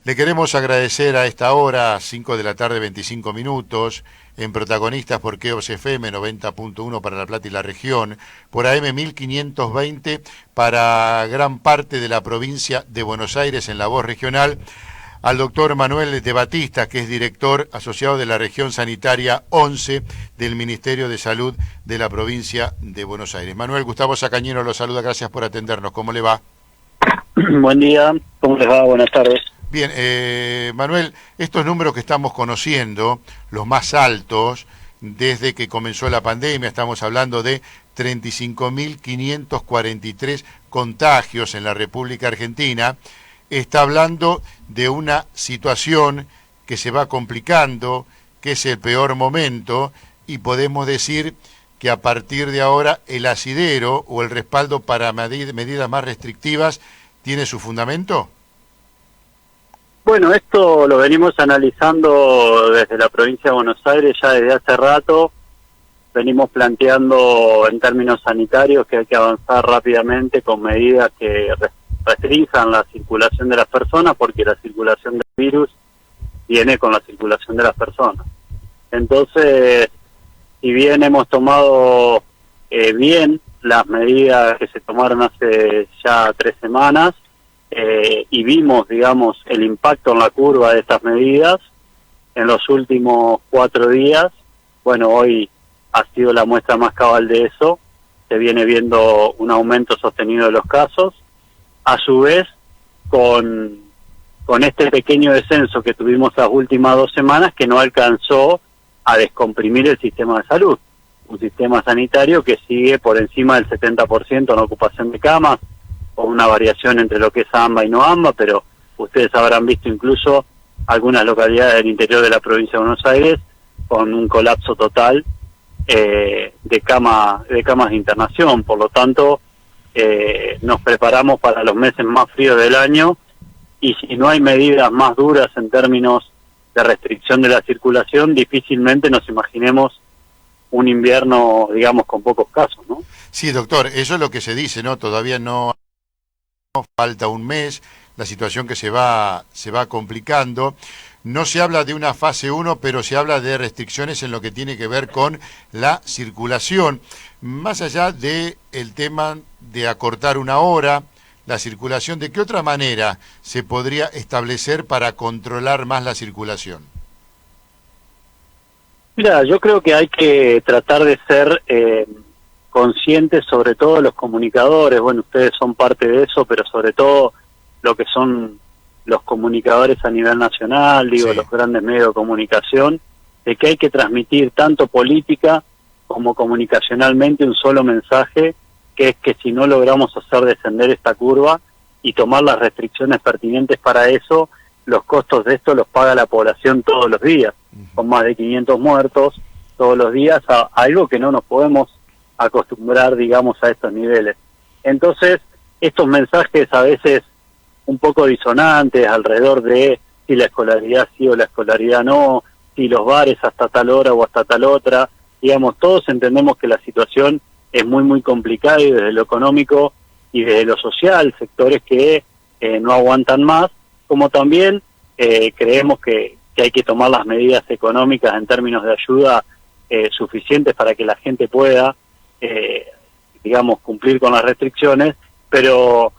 Le queremos agradecer a esta hora, 5 de la tarde, 25 minutos, en Protagonistas por Keops FM 90.1 para La Plata y la región, por AM 1520 para gran parte de la provincia de Buenos Aires en la voz regional, al doctor Manuel de Batista, que es director asociado de la región sanitaria 11 del Ministerio de Salud de la provincia de Buenos Aires. Manuel, Gustavo Sacañero lo saluda, gracias por atendernos. ¿Cómo le va? Buen día, ¿cómo les va? Buenas tardes. Bien, Manuel, estos números que estamos conociendo, los más altos, desde que comenzó la pandemia, estamos hablando de 35.543 contagios en la República Argentina, está hablando de una situación que se va complicando, que es el peor momento, y podemos decir que a partir de ahora el asidero o el respaldo para medidas más restrictivas tiene su fundamento. Bueno, esto lo venimos analizando desde la provincia de Buenos Aires ya desde hace rato. Venimos planteando en términos sanitarios que hay que avanzar rápidamente con medidas que restrinjan la circulación de las personas, porque la circulación del virus viene con la circulación de las personas. Entonces, si bien hemos tomado bien las medidas que se tomaron hace ya 3 semanas, y vimos, digamos, el impacto en la curva de estas medidas en los últimos 4 días. Bueno, hoy ha sido la muestra más cabal de eso. Se viene viendo un aumento sostenido de los casos. A su vez, con este pequeño descenso que tuvimos las últimas 2 semanas, que no alcanzó a descomprimir el sistema de salud. Un sistema sanitario que sigue por encima del 70% en ocupación de camas, con una variación entre lo que es AMBA y no AMBA, pero ustedes habrán visto incluso algunas localidades del interior de la provincia de Buenos Aires con un colapso total de camas de internación. Por lo tanto, nos preparamos para los meses más fríos del año, y si no hay medidas más duras en términos de restricción de la circulación, difícilmente nos imaginemos un invierno, digamos, con pocos casos, ¿no? Sí, doctor, eso es lo que se dice, ¿no? Todavía no falta un mes, la situación que se va complicando. No se habla de una fase 1, pero se habla de restricciones en lo que tiene que ver con la circulación. Más allá de el tema de acortar una hora, la circulación, ¿de qué otra manera se podría establecer para controlar más la circulación? Mira, yo creo que hay que tratar de ser conscientes, sobre todo los comunicadores. Bueno, ustedes son parte de eso, pero sobre todo lo que son los comunicadores a nivel nacional, digo, sí, los grandes medios de comunicación, de que hay que transmitir tanto política como comunicacionalmente un solo mensaje, que es que si no logramos hacer descender esta curva y tomar las restricciones pertinentes para eso, los costos de esto los paga la población todos los días, con más de 500 muertos todos los días, a algo que no nos podemos acostumbrar, digamos, a estos niveles. Entonces, estos mensajes a veces un poco disonantes alrededor de si la escolaridad sí o la escolaridad no, si los bares hasta tal hora o hasta tal otra, digamos, todos entendemos que la situación es muy, muy complicada, y desde lo económico y desde lo social, sectores que no aguantan más, como también creemos que hay que tomar las medidas económicas en términos de ayuda suficientes para que la gente pueda, digamos, cumplir con las restricciones, pero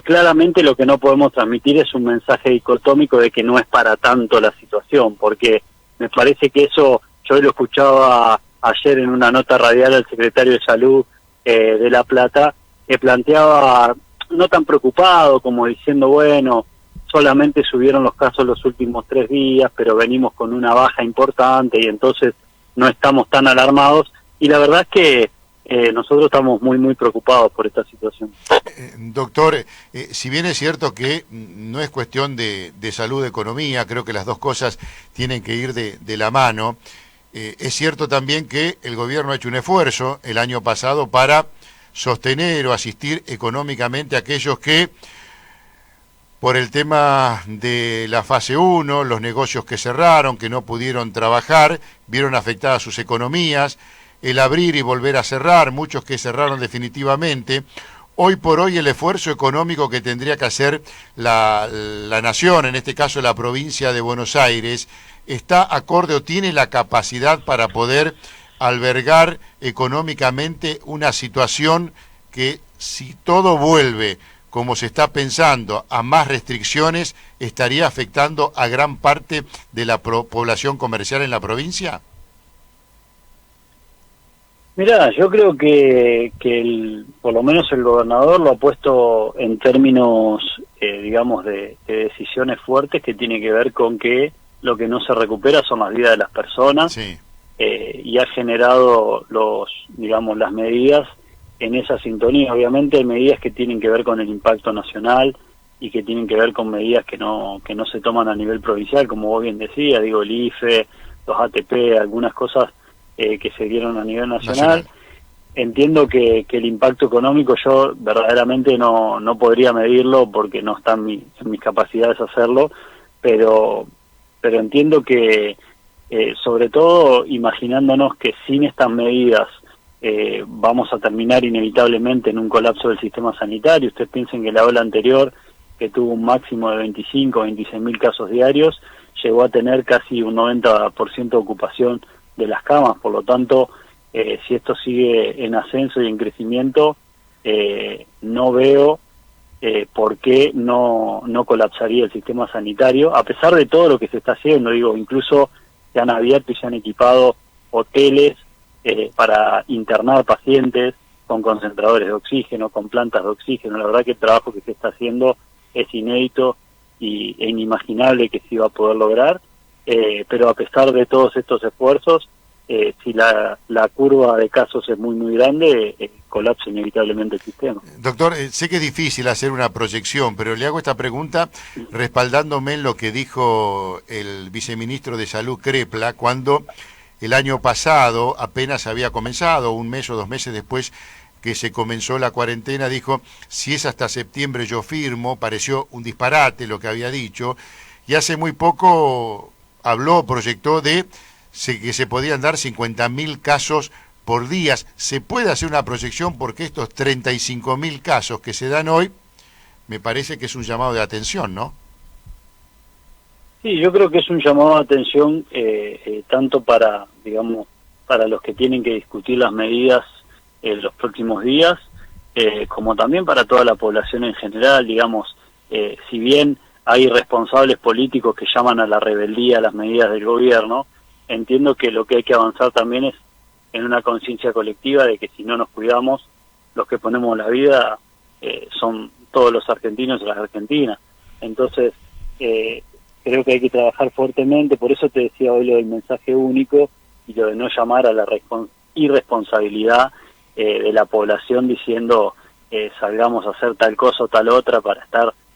claramente lo que no podemos transmitir es un mensaje dicotómico de que no es para tanto la situación, porque me parece que eso, yo lo escuchaba ayer en una nota radial al secretario de Salud de La Plata, que planteaba, no tan preocupado como diciendo, bueno, solamente subieron los casos los últimos 3 días, pero venimos con una baja importante y entonces no estamos tan alarmados, y la verdad es que nosotros estamos muy, muy preocupados por esta situación. Doctor, si bien es cierto que no es cuestión de salud, economía, creo que las dos cosas tienen que ir de la mano, es cierto también que el gobierno ha hecho un esfuerzo el año pasado para sostener o asistir económicamente a aquellos que, por el tema de la fase 1, los negocios que cerraron, que no pudieron trabajar, vieron afectadas sus economías, el abrir y volver a cerrar, muchos que cerraron definitivamente, hoy por hoy el esfuerzo económico que tendría que hacer la nación, en este caso la provincia de Buenos Aires, está acorde o tiene la capacidad para poder albergar económicamente una situación que, si todo vuelve como se está pensando a más restricciones, estaría afectando a gran parte de la población comercial en la provincia? Mirá, yo creo que por lo menos el gobernador lo ha puesto en términos, digamos, de decisiones fuertes que tiene que ver con que lo que no se recupera son las vidas de las personas. Sí. Y ha generado digamos, las medidas en esa sintonía. Obviamente hay medidas que tienen que ver con el impacto nacional y que tienen que ver con medidas que no se toman a nivel provincial, como vos bien decías, digo, el IFE, los ATP, algunas cosas que se dieron a nivel nacional. Entiendo que el impacto económico yo verdaderamente no podría medirlo porque no está en mis capacidades hacerlo, pero entiendo que sobre todo imaginándonos que sin estas medidas vamos a terminar inevitablemente en un colapso del sistema sanitario. Ustedes piensen que la ola anterior, que tuvo un máximo de 25 o 26 mil casos diarios, llegó a tener casi un 90% de ocupación de las camas. Por lo tanto, si esto sigue en ascenso y en crecimiento, no veo por qué no colapsaría el sistema sanitario, a pesar de todo lo que se está haciendo. Digo, incluso se han abierto y se han equipado hoteles para internar pacientes con concentradores de oxígeno, con plantas de oxígeno. La verdad que el trabajo que se está haciendo es inédito e inimaginable que se iba a poder lograr, pero a pesar de todos estos esfuerzos, si la curva de casos es muy grande, colapsa inevitablemente el sistema. Doctor, sé que es difícil hacer una proyección, pero le hago esta pregunta respaldándome en lo que dijo el viceministro de Salud, Crepla, cuando el año pasado apenas había comenzado, un mes o 2 meses después que se comenzó la cuarentena, dijo: si es hasta septiembre yo firmo. Pareció un disparate lo que había dicho, y hace muy poco proyectó de que se podían dar 50.000 casos por día. ¿Se puede hacer una proyección? Porque estos 35.000 casos que se dan hoy, me parece que es un llamado de atención, ¿no? Sí, yo creo que es un llamado de atención tanto para, digamos, para los que tienen que discutir las medidas en los próximos días, como también para toda la población en general. Digamos, si bien hay responsables políticos que llaman a la rebeldía a las medidas del gobierno, entiendo que lo que hay que avanzar también es en una conciencia colectiva de que si no nos cuidamos, los que ponemos la vida son todos los argentinos y las argentinas. Entonces, creo que hay que trabajar fuertemente. Por eso te decía hoy lo del mensaje único y lo de no llamar a la irresponsabilidad de la población diciendo salgamos a hacer tal cosa o tal otra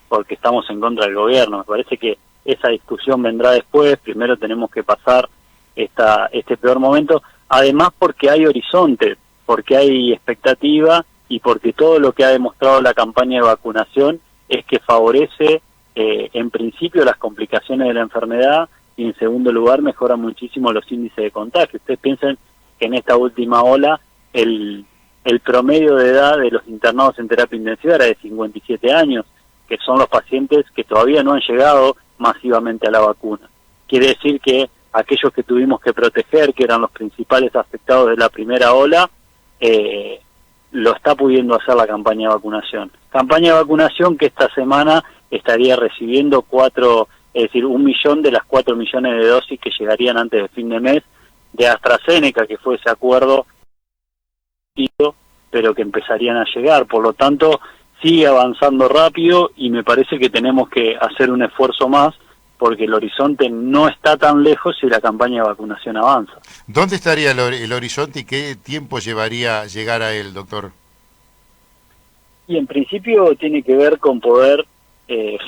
porque estamos en contra del gobierno. Me parece que esa discusión vendrá después. Primero tenemos que pasar este peor momento, además porque hay horizonte, porque hay expectativa y porque todo lo que ha demostrado la campaña de vacunación es que favorece en principio las complicaciones de la enfermedad y en segundo lugar mejora muchísimo los índices de contagio. Ustedes piensen que en esta última ola el promedio de edad de los internados en terapia intensiva era de 57 años, que son los pacientes que todavía no han llegado masivamente a la vacuna. Quiere decir que aquellos que tuvimos que proteger, que eran los principales afectados de la primera ola, lo está pudiendo hacer la campaña de vacunación. Campaña de vacunación que esta semana estaría recibiendo 1 millón de las 4 millones de dosis que llegarían antes del fin de mes de AstraZeneca, que fue ese acuerdo, pero que empezarían a llegar. Por lo tanto, sigue avanzando rápido y me parece que tenemos que hacer un esfuerzo más porque el horizonte no está tan lejos si la campaña de vacunación avanza. ¿Dónde estaría el horizonte y qué tiempo llevaría llegar a él, doctor? Y en principio tiene que ver con poder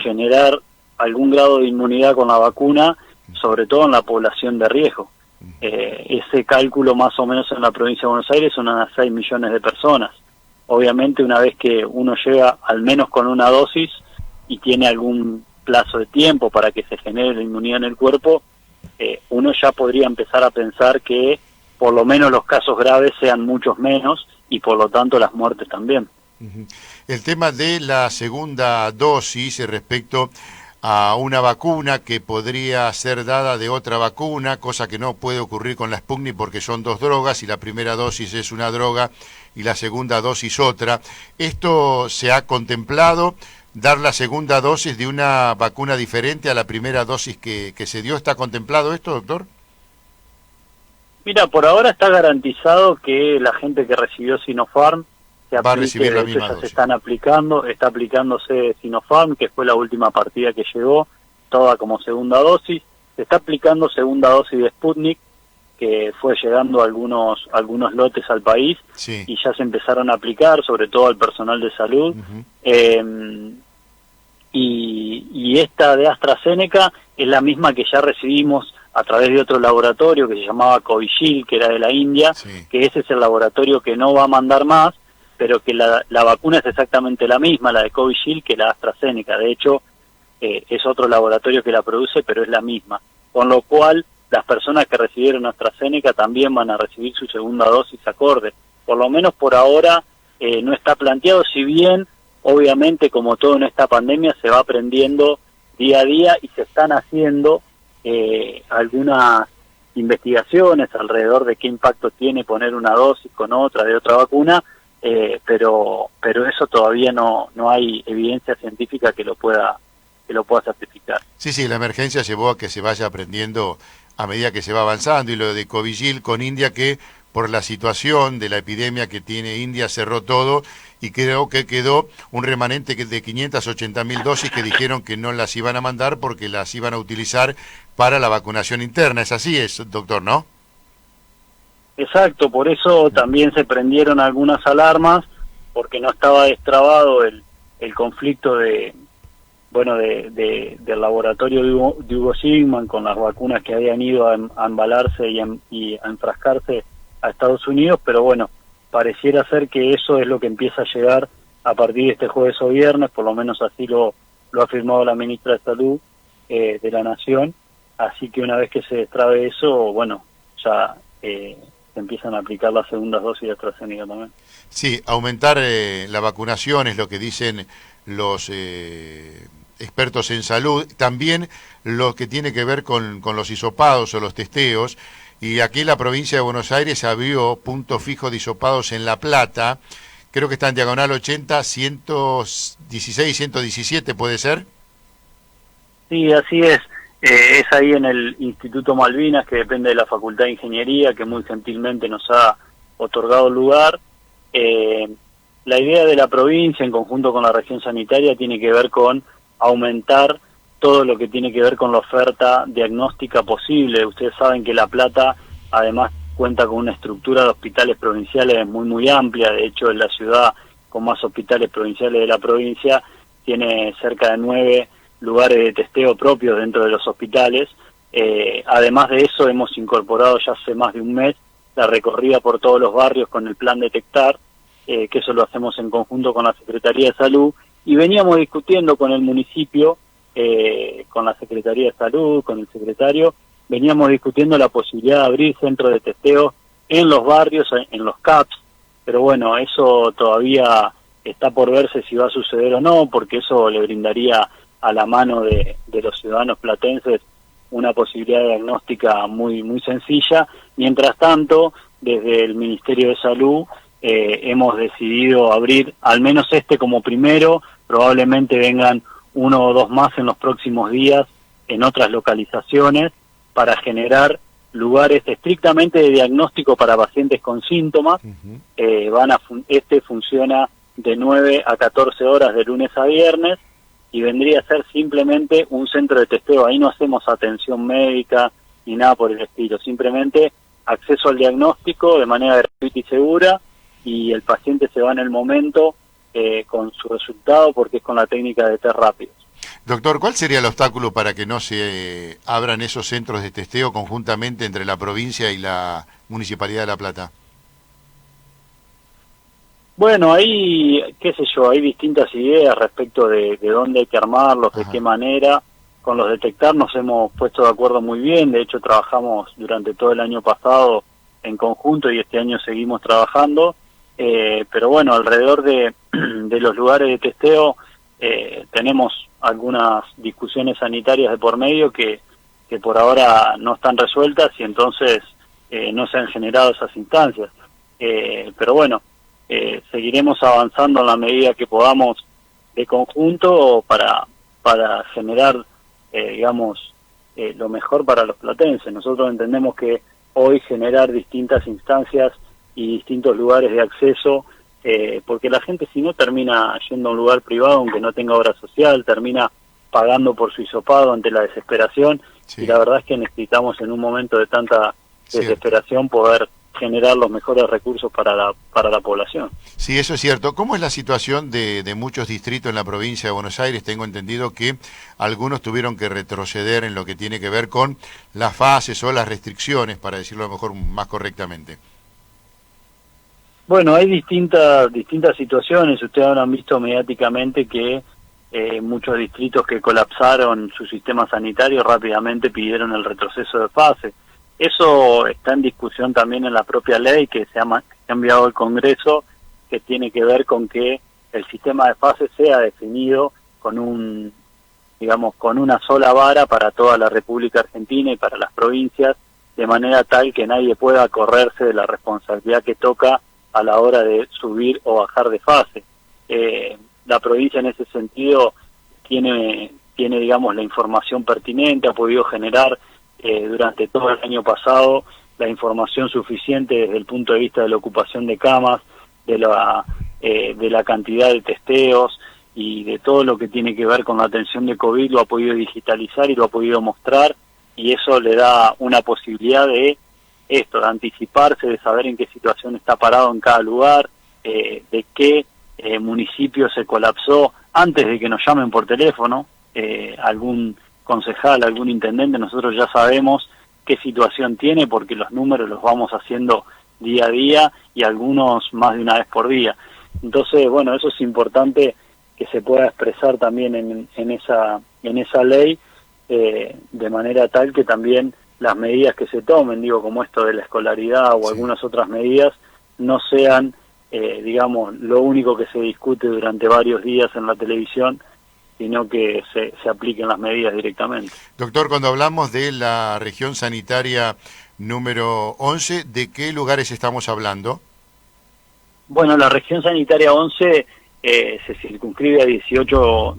generar algún grado de inmunidad con la vacuna, sobre todo en la población de riesgo. Ese cálculo más o menos en la provincia de Buenos Aires son unas 6 millones de personas. Obviamente una vez que uno llega al menos con una dosis y tiene algún plazo de tiempo para que se genere la inmunidad en el cuerpo, uno ya podría empezar a pensar que por lo menos los casos graves sean muchos menos y por lo tanto las muertes también. Ujú. El tema de la segunda dosis respecto a una vacuna que podría ser dada de otra vacuna, cosa que no puede ocurrir con la Sputnik porque son dos drogas y la primera dosis es una droga y la segunda dosis otra. ¿Esto se ha contemplado, dar la segunda dosis de una vacuna diferente a la primera dosis que se dio? ¿Está contemplado esto, doctor? Mira, por ahora está garantizado que la gente que recibió Sinopharm se Va a aplique, recibir de la hecho misma ya se dosis. están aplicando, está aplicándose Sinopharm, que fue la última partida que llegó, toda como segunda dosis, se está aplicando segunda dosis de Sputnik, que fue llegando algunos lotes al país, Sí. y ya se empezaron a aplicar, sobre todo al personal de salud. Ujú. Y esta de AstraZeneca es la misma que ya recibimos a través de otro laboratorio que se llamaba Covishield, que era de la India, Sí. que ese es el laboratorio que no va a mandar más, pero que la vacuna es exactamente la misma, la de Covishield, que la AstraZeneca. De hecho, es otro laboratorio que la produce, pero es la misma. Con lo cual, las personas que recibieron AstraZeneca también van a recibir su segunda dosis acorde. Por lo menos por ahora no está planteado, si bien obviamente, como todo en esta pandemia, se va aprendiendo día a día y se están haciendo algunas investigaciones alrededor de qué impacto tiene poner una dosis con otra de otra vacuna, pero eso todavía no hay evidencia científica que lo pueda certificar. Sí, sí, la emergencia llevó a que se vaya aprendiendo a medida que se va avanzando, y lo de Covishield con India, que por la situación de la epidemia que tiene India cerró todo, y creo que quedó un remanente de 580.000 dosis que dijeron que no las iban a mandar porque las iban a utilizar para la vacunación interna. Es así, doctor, ¿no? Exacto, por eso también se prendieron algunas alarmas, porque no estaba destrabado el conflicto del laboratorio de Hugo Sigman con las vacunas que habían ido a embalarse y a enfrascarse a Estados Unidos, pero bueno, pareciera ser que eso es lo que empieza a llegar a partir de este jueves o viernes, por lo menos así lo ha afirmado la ministra de Salud de la Nación, así que una vez que se destrabe eso, bueno, ya se empiezan a aplicar las segundas dosis de AstraZeneca también. Sí, aumentar la vacunación es lo que dicen los expertos en salud, también lo que tiene que ver con los hisopados o los testeos, y aquí en la provincia de Buenos Aires abrió punto fijo de hisopados en La Plata, creo que está en diagonal 80, 116, 117, ¿puede ser? Sí, así es. Es ahí en el Instituto Malvinas, que depende de la Facultad de Ingeniería, que muy gentilmente nos ha otorgado el lugar. La idea de la provincia, en conjunto con la región sanitaria, tiene que ver con aumentar todo lo que tiene que ver con la oferta diagnóstica posible. Ustedes saben que La Plata, además, cuenta con una estructura de hospitales provinciales muy amplia. De hecho, es la ciudad con más hospitales provinciales de la provincia. Tiene cerca de 9 lugares de testeo propios dentro de los hospitales. Además de eso, hemos incorporado ya hace más de un mes la recorrida por todos los barrios con el plan Detectar, que eso lo hacemos en conjunto con la Secretaría de Salud, y veníamos discutiendo con el municipio, con la Secretaría de Salud, con el secretario, veníamos discutiendo la posibilidad de abrir centros de testeo en los barrios, en los CAPS, pero bueno, eso todavía está por verse si va a suceder o no, porque eso le brindaría a la mano de los ciudadanos platenses una posibilidad diagnóstica muy sencilla. Mientras tanto, desde el Ministerio de Salud hemos decidido abrir al menos este como primero, probablemente vengan 1 o 2 más en los próximos días en otras localizaciones, para generar lugares estrictamente de diagnóstico para pacientes con síntomas. Este funciona de 9 a 14 horas de lunes a viernes, y vendría a ser simplemente un centro de testeo. Ahí no hacemos atención médica ni nada por el estilo, simplemente acceso al diagnóstico de manera gratuita y segura, y el paciente se va en el momento con su resultado, porque es con la técnica de test rápidos. Doctor, ¿cuál sería el obstáculo para que no se abran esos centros de testeo conjuntamente entre la provincia y la Municipalidad de La Plata? Bueno, ahí, qué sé yo, hay distintas ideas respecto de dónde hay que armarlos, de qué manera. Con los Detectar nos hemos puesto de acuerdo muy bien, de hecho trabajamos durante todo el año pasado en conjunto y este año seguimos trabajando. pero bueno, alrededor de los lugares de testeo tenemos algunas discusiones sanitarias de por medio que por ahora no están resueltas y entonces no se han generado esas instancias. Pero bueno, seguiremos avanzando en la medida que podamos de conjunto para generar, digamos, lo mejor para los platenses. Nosotros entendemos que hoy generar distintas instancias y distintos lugares de acceso, porque la gente si no termina yendo a un lugar privado aunque no tenga obra social, termina pagando por su hisopado ante la desesperación, sí. Y la verdad es que necesitamos en un momento de tanta desesperación poder generar los mejores recursos para la población. Sí, eso es cierto. ¿Cómo es la situación de muchos distritos en la provincia de Buenos Aires? Tengo entendido que algunos tuvieron que retroceder en lo que tiene que ver con las fases o las restricciones, para decirlo a lo mejor más correctamente. Bueno, hay distintas situaciones. Ustedes habrán visto mediáticamente que muchos distritos que colapsaron su sistema sanitario rápidamente pidieron el retroceso de fase. Eso está en discusión también en la propia ley que se ha enviado al Congreso, que tiene que ver con que el sistema de fases sea definido con con una sola vara para toda la República Argentina y para las provincias, de manera tal que nadie pueda correrse de la responsabilidad que toca a la hora de subir o bajar de fase. La provincia en ese sentido tiene digamos la información pertinente, ha podido generar durante todo el año pasado la información suficiente desde el punto de vista de la ocupación de camas, de la cantidad de testeos y de todo lo que tiene que ver con la atención de COVID, lo ha podido digitalizar y lo ha podido mostrar, y eso le da una posibilidad de anticiparse, de saber en qué situación está parado en cada lugar, de qué municipio se colapsó antes de que nos llamen por teléfono, algún concejal, algún intendente, nosotros ya sabemos qué situación tiene porque los números los vamos haciendo día a día y algunos más de una vez por día. Entonces, bueno, eso es importante que se pueda expresar también en esa ley, de manera tal que también las medidas que se tomen, como esto de la escolaridad o algunas otras medidas, no sean, digamos, lo único que se discute durante varios días en la televisión, sino que se apliquen las medidas directamente. Doctor, cuando hablamos de la región sanitaria número 11, ¿de qué lugares estamos hablando? Bueno, la región sanitaria 11 se circunscribe a 18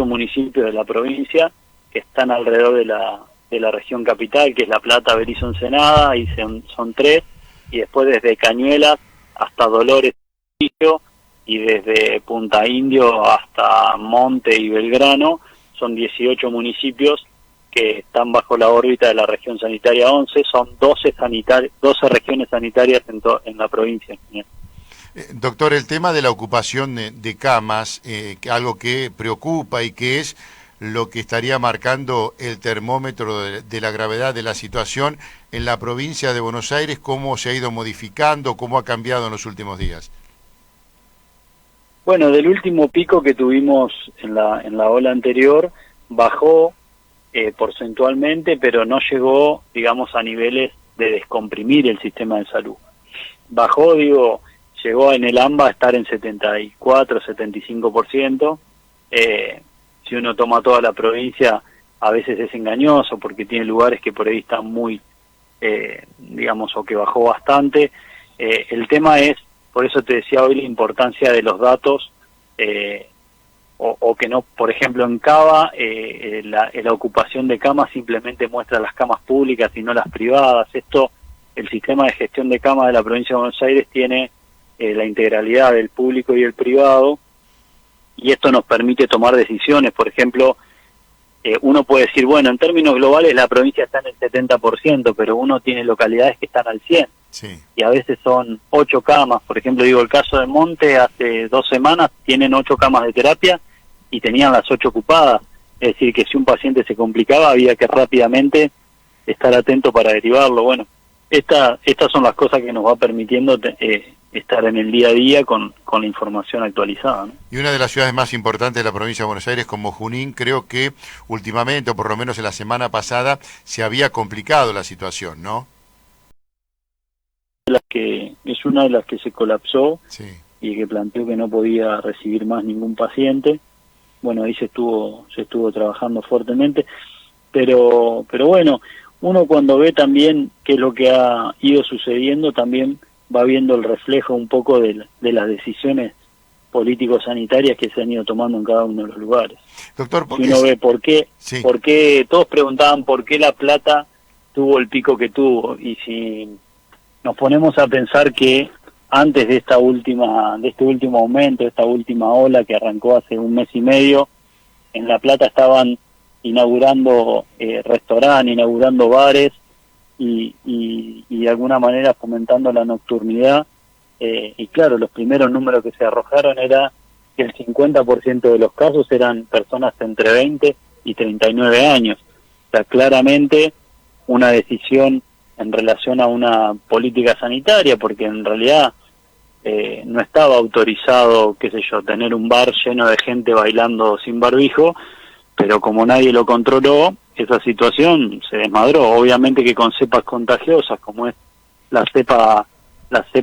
municipios de la provincia que están alrededor de la región capital, que es La Plata, Berizo, Ensenada, y son 3, y después desde Cañuelas hasta Dolores y desde Punta Indio hasta Monte y Belgrano, son 18 municipios que están bajo la órbita de la región sanitaria 11, son 12 regiones sanitarias en la provincia. Doctor, el tema de la ocupación de camas, algo que preocupa y que es lo que estaría marcando el termómetro de la gravedad de la situación en la provincia de Buenos Aires, ¿cómo se ha ido modificando, cómo ha cambiado en los últimos días? Bueno, del último pico que tuvimos en la ola anterior, bajó porcentualmente, pero no llegó, digamos, a niveles de descomprimir el sistema de salud. Bajó, llegó en el AMBA a estar en 74, 75%. Si uno toma toda la provincia, a veces es engañoso porque tiene lugares que por ahí están muy, digamos, o que bajó bastante. El tema es, por eso te decía hoy la importancia de los datos, o que no, por ejemplo, en Cava, la ocupación de camas simplemente muestra las camas públicas y no las privadas. El sistema de gestión de camas de la provincia de Buenos Aires tiene la integralidad del público y el privado, y esto nos permite tomar decisiones. Por ejemplo, uno puede decir, bueno, en términos globales la provincia está en el 70%, pero uno tiene localidades que están al 100%. Sí. Y a veces son 8 camas. Por ejemplo, el caso de Monte, hace 2 semanas tienen 8 camas de terapia y tenían las 8 ocupadas. Es decir, que si un paciente se complicaba había que rápidamente estar atento para derivarlo. Bueno, estas son las cosas que nos va permitiendo estar en el día a día con la información actualizada, ¿no? Y una de las ciudades más importantes de la provincia de Buenos Aires, como Junín, creo que últimamente, o por lo menos en la semana pasada, se había complicado la situación, ¿no? que es una de las que se colapsó Sí. y que planteó que no podía recibir más ningún paciente. Bueno, ahí se estuvo trabajando fuertemente, pero bueno, uno cuando ve también qué es lo que ha ido sucediendo, también va viendo el reflejo un poco de las decisiones político-sanitarias que se han ido tomando en cada uno de los lugares. Doctor, Si uno ve Sí. por qué, todos preguntaban por qué La Plata tuvo el pico que tuvo, y si nos ponemos a pensar que antes de este último aumento, de esta última ola que arrancó hace un mes y medio, en La Plata estaban inaugurando restaurantes, inaugurando bares y de alguna manera fomentando la nocturnidad, y claro, los primeros números que se arrojaron era que el 50% de los casos eran personas entre 20 y 39 años. O sea, claramente una decisión en relación a una política sanitaria, porque en realidad no estaba autorizado, qué sé yo, tener un bar lleno de gente bailando sin barbijo, pero como nadie lo controló, esa situación se desmadró. Obviamente que con cepas contagiosas, como es la cepa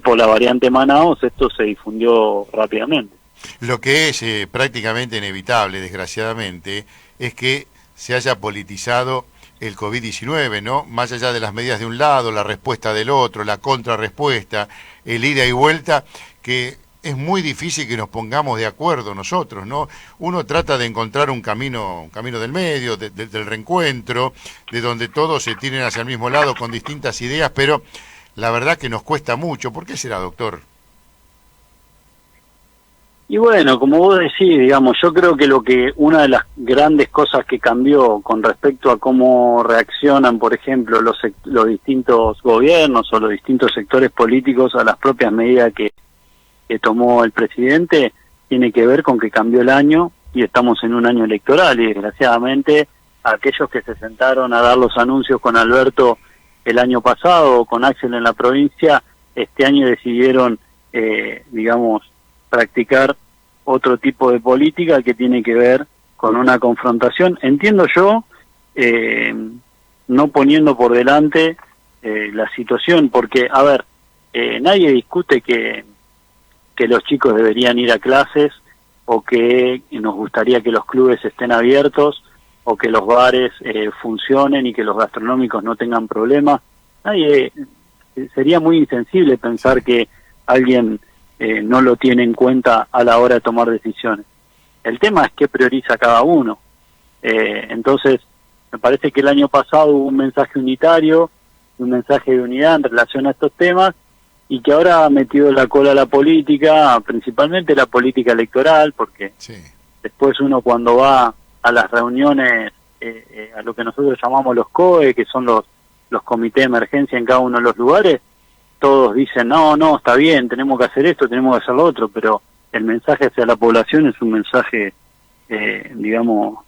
o la variante Manaus, esto se difundió rápidamente. Lo que es prácticamente inevitable, desgraciadamente, es que se haya politizado el COVID-19, ¿no? Más allá de las medidas de un lado, la respuesta del otro, la contrarrespuesta, el ida y vuelta, que es muy difícil que nos pongamos de acuerdo nosotros, ¿no? Uno trata de encontrar un camino del medio, del reencuentro, de donde todos se tiren hacia el mismo lado con distintas ideas, pero la verdad que nos cuesta mucho. ¿Por qué será, doctor? Y bueno, como vos decís, digamos, yo creo que una de las grandes cosas que cambió con respecto a cómo reaccionan, por ejemplo, los distintos gobiernos o los distintos sectores políticos a las propias medidas que tomó el presidente, tiene que ver con que cambió el año y estamos en un año electoral, y desgraciadamente aquellos que se sentaron a dar los anuncios con Alberto el año pasado o con Axel en la provincia, este año decidieron, digamos, practicar otro tipo de política que tiene que ver con una confrontación, entiendo yo, no poniendo por delante la situación, porque, a ver, nadie discute que los chicos deberían ir a clases, o que nos gustaría que los clubes estén abiertos, o que los bares funcionen y que los gastronómicos no tengan problemas. Nadie, sería muy insensible pensar que alguien no lo tiene en cuenta a la hora de tomar decisiones. El tema es qué prioriza cada uno. Entonces, me parece que el año pasado hubo un mensaje unitario, un mensaje de unidad en relación a estos temas, y que ahora ha metido la cola a la política, principalmente la política electoral, porque Sí. después uno cuando va a las reuniones, a lo que nosotros llamamos los COE, que son los comités de emergencia en cada uno de los lugares, todos dicen, no, está bien, tenemos que hacer esto, tenemos que hacer lo otro, pero el mensaje hacia la población es un mensaje, digamos,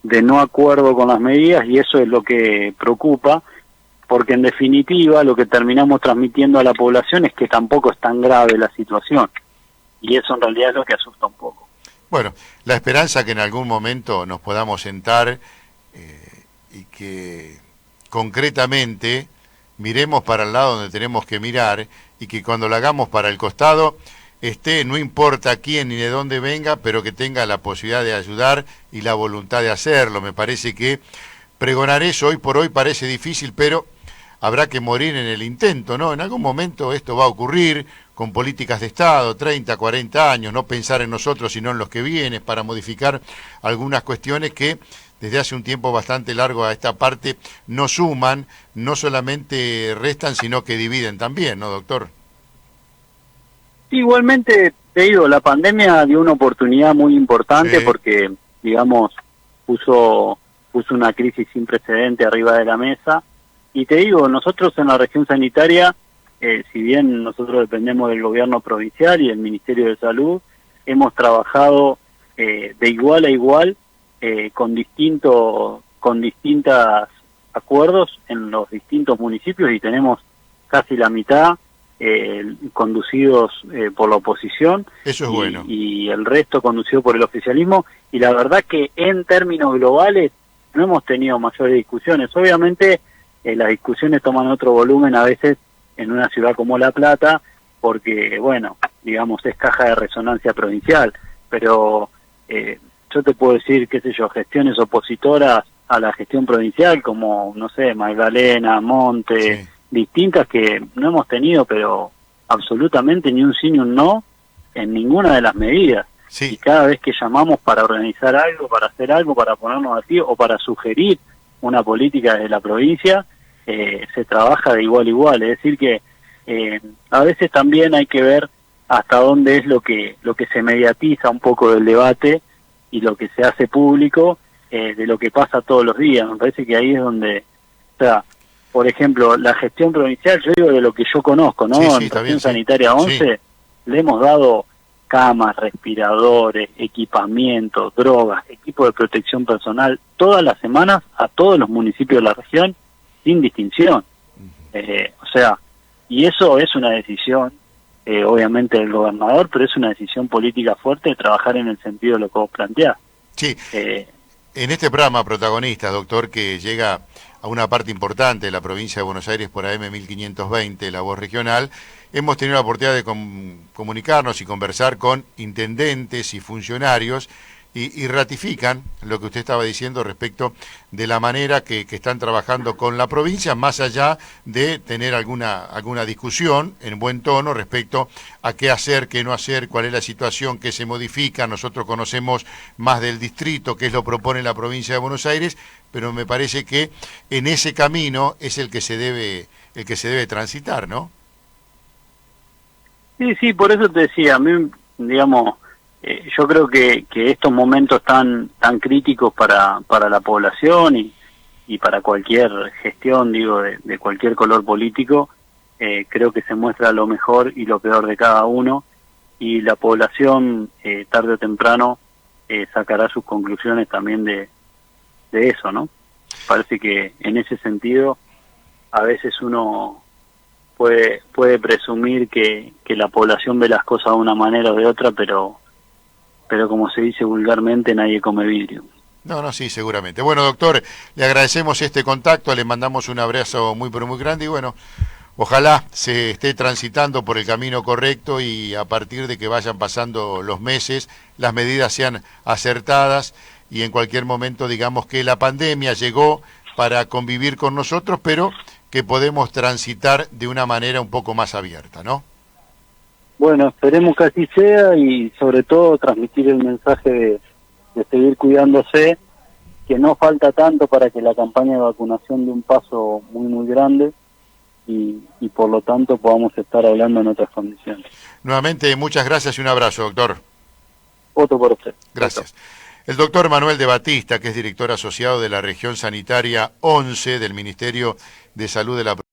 de no acuerdo con las medidas, y eso es lo que preocupa, porque en definitiva lo que terminamos transmitiendo a la población es que tampoco es tan grave la situación, y eso en realidad es lo que asusta un poco. Bueno, la esperanza que en algún momento nos podamos sentar y que concretamente miremos para el lado donde tenemos que mirar, y que cuando lo hagamos para el costado esté, no importa quién ni de dónde venga, pero que tenga la posibilidad de ayudar y la voluntad de hacerlo. Me parece que pregonar eso hoy por hoy parece difícil, pero habrá que morir en el intento, ¿no? En algún momento esto va a ocurrir con políticas de Estado, 30, 40 años, no pensar en nosotros sino en los que vienen, para modificar algunas cuestiones que desde hace un tiempo bastante largo a esta parte no suman, no solamente restan, sino que dividen también, ¿no, doctor? Igualmente, te digo, la pandemia dio una oportunidad muy importante, Sí. porque, digamos, puso una crisis sin precedente arriba de la mesa. Y te digo, nosotros en la región sanitaria, si bien nosotros dependemos del gobierno provincial y del Ministerio de Salud, hemos trabajado de igual a igual con distintos acuerdos en los distintos municipios, y tenemos casi la mitad conducidos por la oposición. Eso es bueno. Y el resto conducido por el oficialismo, y la verdad que en términos globales no hemos tenido mayores discusiones. Obviamente las discusiones toman otro volumen a veces en una ciudad como La Plata, porque, bueno, digamos, es caja de resonancia provincial, pero yo te puedo decir, qué sé yo, gestiones opositoras a la gestión provincial, como, no sé, Magdalena, Monte, Sí. distintas que no hemos tenido, pero absolutamente ni un sí ni un no en ninguna de las medidas. Y Sí. cada vez que llamamos para organizar algo, para hacer algo, para ponernos así o para sugerir una política desde la provincia, se trabaja de igual a igual. Es decir que a veces también hay que ver hasta dónde es lo que se mediatiza un poco del debate y lo que se hace público de lo que pasa todos los días. Me parece que ahí es donde, o sea, por ejemplo, la gestión provincial, yo digo de lo que yo conozco, Sí, ¿no? sí, En está bien, Región sí. Sanitaria Sí. 11 le hemos dado camas, respiradores, equipamiento, drogas, equipo de protección personal, todas las semanas a todos los municipios de la región, sin distinción. O sea, y eso es una decisión, obviamente, del gobernador, pero es una decisión política fuerte de trabajar en el sentido de lo que vos planteás. Sí. Eh, En este programa Protagonistas, doctor, que llega a una parte importante de la provincia de Buenos Aires por AM 1520, la voz regional, hemos tenido la oportunidad de comunicarnos y conversar con intendentes y funcionarios y ratifican lo que usted estaba diciendo respecto de la manera que están trabajando con la provincia, más allá de tener alguna discusión en buen tono respecto a qué hacer, qué no hacer, cuál es la situación, qué se modifica. Nosotros conocemos más del distrito, qué es lo que propone la provincia de Buenos Aires, pero me parece que en ese camino es el que se debe transitar, ¿no? sí, sí, por eso te decía, a mí, digamos, yo creo que estos momentos tan críticos para la población y para cualquier gestión, digo, de cualquier color político, creo que se muestra lo mejor y lo peor de cada uno, y la población, tarde o temprano, sacará sus conclusiones también de eso, ¿no? Parece que en ese sentido, a veces uno puede presumir que la población ve las cosas de una manera o de otra, pero como se dice vulgarmente, nadie come vidrio. No, no, sí, seguramente. Bueno, doctor, le agradecemos este contacto, le mandamos un abrazo muy, pero muy grande y bueno, ojalá se esté transitando por el camino correcto y a partir de que vayan pasando los meses, las medidas sean acertadas y en cualquier momento digamos que la pandemia llegó para convivir con nosotros, pero que podemos transitar de una manera un poco más abierta, ¿no? Bueno, esperemos que así sea y sobre todo transmitir el mensaje de seguir cuidándose, que no falta tanto para que la campaña de vacunación dé un paso muy, muy grande y por lo tanto podamos estar hablando en otras condiciones. Nuevamente, muchas gracias y un abrazo, doctor. Voto por usted. Gracias. El doctor Manuel de Batista, que es director asociado de la región sanitaria 11 del Ministerio de Salud de la